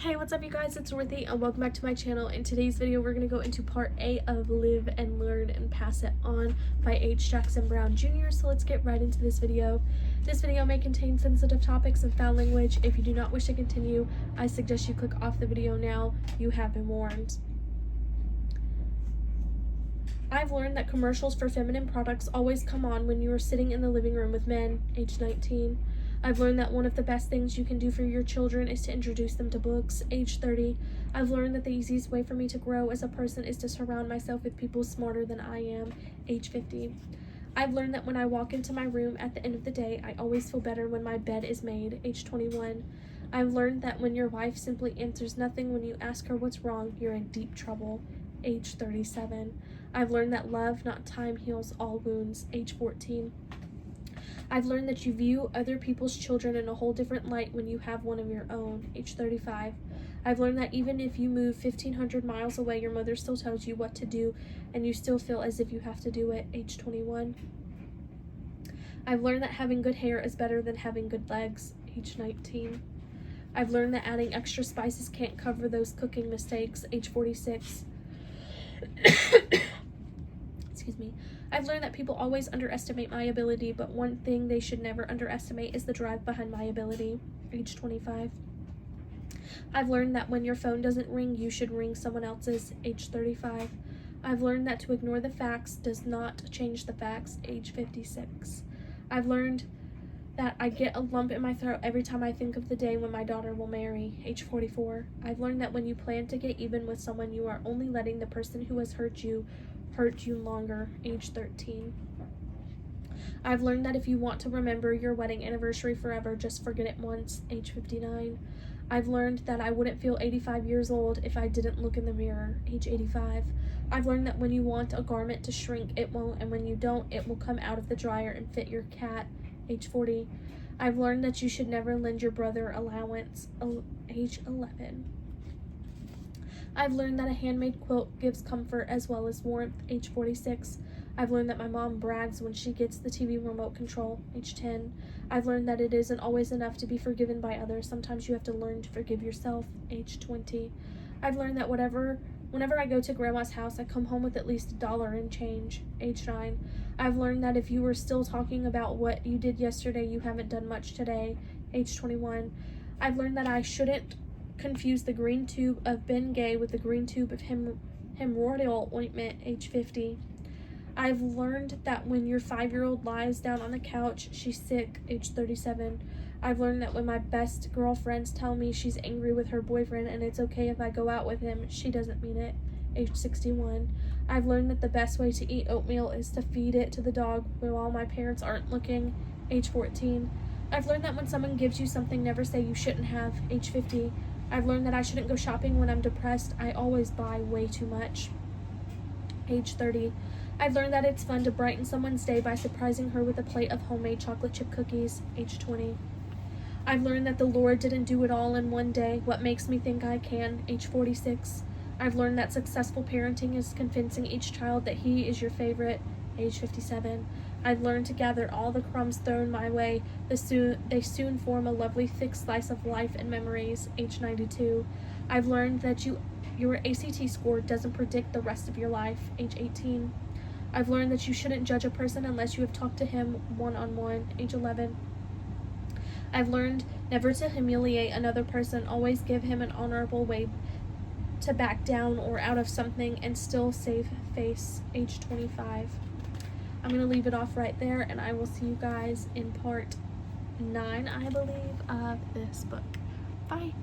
Hey, what's up you guys? It's Dorothy and welcome back to my channel. In today's video, we're going to go into part 8 of Live and Learn and Pass It On by H. Jackson Brown Jr. So let's get right into this video. This video may contain sensitive topics and foul language. If you do not wish to continue, I suggest you click off the video now. You have been warned. I've learned that commercials for feminine products always come on when you are sitting in the living room with men, age 19. I've learned that one of the best things you can do for your children is to introduce them to books, age 30. I've learned that the easiest way for me to grow as a person is to surround myself with people smarter than I am, age 50. I've learned that when I walk into my room at the end of the day, I always feel better when my bed is made, age 21. I've learned that when your wife simply answers nothing when you ask her what's wrong, you're in deep trouble, age 37. I've learned that love, not time, heals all wounds, age 14. I've learned that you view other people's children in a whole different light when you have one of your own, age 35. I've learned that even if you move 1,500 miles away, your mother still tells you what to do, and you still feel as if you have to do it, age 21. I've learned that having good hair is better than having good legs, age 19. I've learned that adding extra spices can't cover those cooking mistakes, age 46. Excuse me. I've learned that people always underestimate my ability, but one thing they should never underestimate is the drive behind my ability, age 25. I've learned that when your phone doesn't ring, you should ring someone else's, age 35. I've learned that to ignore the facts does not change the facts, age 56. I've learned that I get a lump in my throat every time I think of the day when my daughter will marry, age 44. I've learned that when you plan to get even with someone, you are only letting the person who has hurt you longer, age 13. I've learned that if you want to remember your wedding anniversary forever, just forget it once, age 59. I've learned that I wouldn't feel 85 years old if I didn't look in the mirror, age 85. I've learned that when you want a garment to shrink, it won't, and when you don't, it will come out of the dryer and fit your cat, age 40. I've learned that you should never lend your brother allowance, age 11. I've learned that a handmade quilt gives comfort as well as warmth, age 46. I've learned that my mom brags when she gets the TV remote control, age 10. I've learned that it isn't always enough to be forgiven by others. Sometimes you have to learn to forgive yourself, age 20. I've learned that whenever I go to grandma's house, I come home with at least $1 in change, age 9. I've learned that if you were still talking about what you did yesterday, you haven't done much today, age 21. I've learned that I shouldn't confuse the green tube of Ben Gay with the green tube of hemorrhoidal ointment, age 50. I've learned that when your 5-year-old lies down on the couch, she's sick, age 37. I've learned that when my best girlfriends tell me she's angry with her boyfriend and it's okay if I go out with him, she doesn't mean it, age 61. I've learned that the best way to eat oatmeal is to feed it to the dog while my parents aren't looking, age 14. I've learned that when someone gives you something, never say you shouldn't have, age 50. I've learned that I shouldn't go shopping when I'm depressed. I always buy way too much, age 30. I've learned that it's fun to brighten someone's day by surprising her with a plate of homemade chocolate chip cookies, age 20. I've learned that the Lord didn't do it all in one day. What makes me think I can, age 46. I've learned that successful parenting is convincing each child that he is your favorite, age 57. I've learned to gather all the crumbs thrown my way. They soon form a lovely thick slice of life and memories, age 92. I've learned that your ACT score doesn't predict the rest of your life, age 18. I've learned that you shouldn't judge a person unless you have talked to him one-on-one, age 11. I've learned never to humiliate another person, always give him an honorable way to back down or out of something and still save face, age 25. I'm going to leave it off right there, and I will see you guys in part 9, I believe, of this book. Bye.